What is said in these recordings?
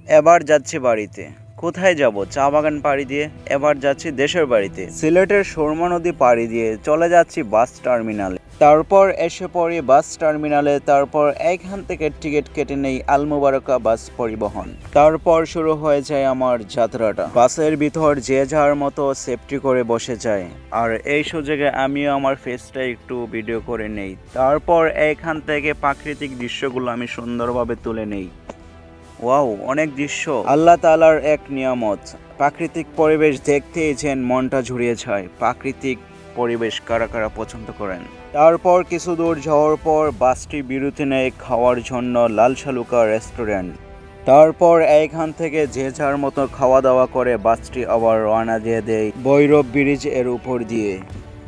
এবার যাচ্ছি বাড়িতে। কোথায় যাব? চা বাগান পাড়ি দিয়ে এবার যাচ্ছি দেশের বাড়িতে। সিলেটের সুরমা নদী পাড়ি দিয়ে চলে যাচ্ছি বাস টার্মিনালে। তারপর এসে পড়ি বাস টার্মিনালে। তারপর এখান থেকে টিকিট কেটে নেই আল মুবারকা বাস পরিবহন। তারপর শুরু হয়ে যায় আমার যাত্রাটা। বাসের ভিতর যে যার মতো সেফটি করে বসে যায়, আর এই সুযোগে আমিও আমার ফেসটা একটু ভিডিও করে নেই। তারপর এখান থেকে প্রাকৃতিক দৃশ্যগুলো আমি সুন্দরভাবে তুলে নেই। ওয়াও, অনেক দৃশ্য, আল্লাহ তাআলার এক নিয়ামত। প্রাকৃতিক পরিবেশ দেখতেই যেন মনটা জুড়িয়ে যায়। প্রাকৃতিক পরিবেশ কারা কারা পছন্দ করেন। তারপর কিছু দূর যাওয়ার পর বাসটি বিরতি নেয় খাওয়ার জন্য লাল শালুকা রেস্টুরেন্ট। তারপর এইখান থেকে যে যার মতো খাওয়া দাওয়া করে বাসটি আবার রওনা দিয়ে দেয় ভৈরব ব্রিজ এর উপর দিয়ে।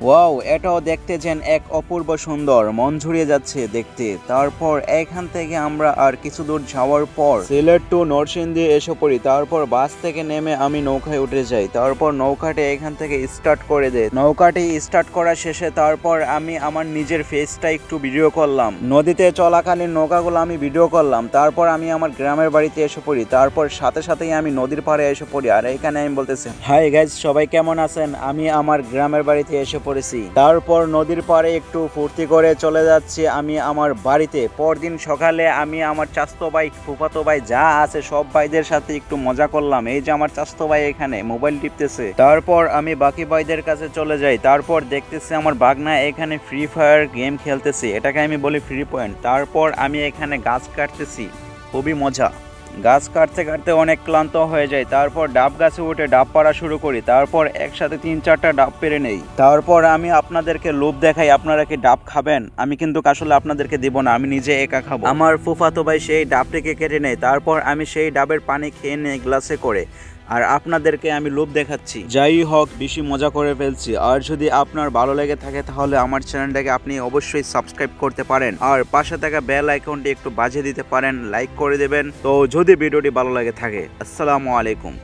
ওয়াও, এটাও দেখতে যেন এক অপূর্ব সুন্দর, মন জুড়িয়ে যাচ্ছে দেখতে। তারপর এখান থেকে আমরা আর কিছু দূর যাওয়ার পর সিলেট টু নরসিংদী এসে পড়ি। তারপর বাস থেকে নেমে আমি নৌকায় উঠে যাই। তারপর নৌকাটি এখান থেকে স্টার্ট করে দেয়। নৌকাটি স্টার্ট করা শেষে তারপর আমি আমার নিজের ফেসটা একটু ভিডিও করলাম। নদীতে চলাকালীন নৌকাগুলো আমি ভিডিও করলাম। তারপর আমি আমার গ্রামের বাড়িতে এসে পড়ি। তারপর সাথে সাথেই আমি নদীর পাড়ে এসে পড়ি। আর এখানে আমি বলতেছি, হাই গাইজ, সবাই কেমন আছেন? আমি আমার গ্রামের বাড়িতে এসে পড়েছি। তারপর নদীর পাড়ে একটু ফুর্তি করে চলে যাচ্ছি আমি আমার বাড়িতে। পরদিন সকালে আমি আমার চাচতো ভাই, ফুফাতো ভাই যা আছে সব ভাইদের সাথে একটু মজা করলাম। এই যে আমার চাচতো ভাই এখানে মোবাইল টিপতেছে। তারপর আমি বাকি ভাইদের কাছে চলে যাই। তারপর দেখতেছি আমার বাগনা এখানে ফ্রি ফায়ার গেম খেলতেছে, এটাকে আমি বলি ফ্রি পয়েন্ট। তারপর আমি এখানে গাছ কাটতেছি, খুবই মজা। গাছ কাটতে কাটতে অনেক ক্লান্ত হয়ে যায়। তারপর ডাব গাছে উঠে ডাব পাড়া শুরু করি। তারপর একসাথে 3-4টা ডাব পেরে নেই। তারপর আমি আপনাদেরকে লোভ দেখাই, আপনারা কি ডাব খাবেন? আমি কিন্তু আসলে আপনাদেরকে দিব না, আমি নিজে একা খাবো। আমার ফুফাতো ভাই সেই ডাবটিকে কেটে নেই। তারপর আমি সেই ডাবের পানি খেয়ে নেই গ্লাসে করে, আর আপনাদেরকে আমি লোভ দেখাচ্ছি। যাই হোক, বেশি মজা করে ফেলছি। আর যদি আপনার ভালো লেগে থাকে তাহলে আমার চ্যানেলটাকে আপনি অবশ্যই সাবস্ক্রাইব করতে পারেন, আর পাশে থাকা বেল আইকনটি একটু বাজিয়ে দিতে পারেন, লাইক করে দেবেন। তো যদি ভিডিওটি ভালো লাগে থাকে, আসসালামু আলাইকুম।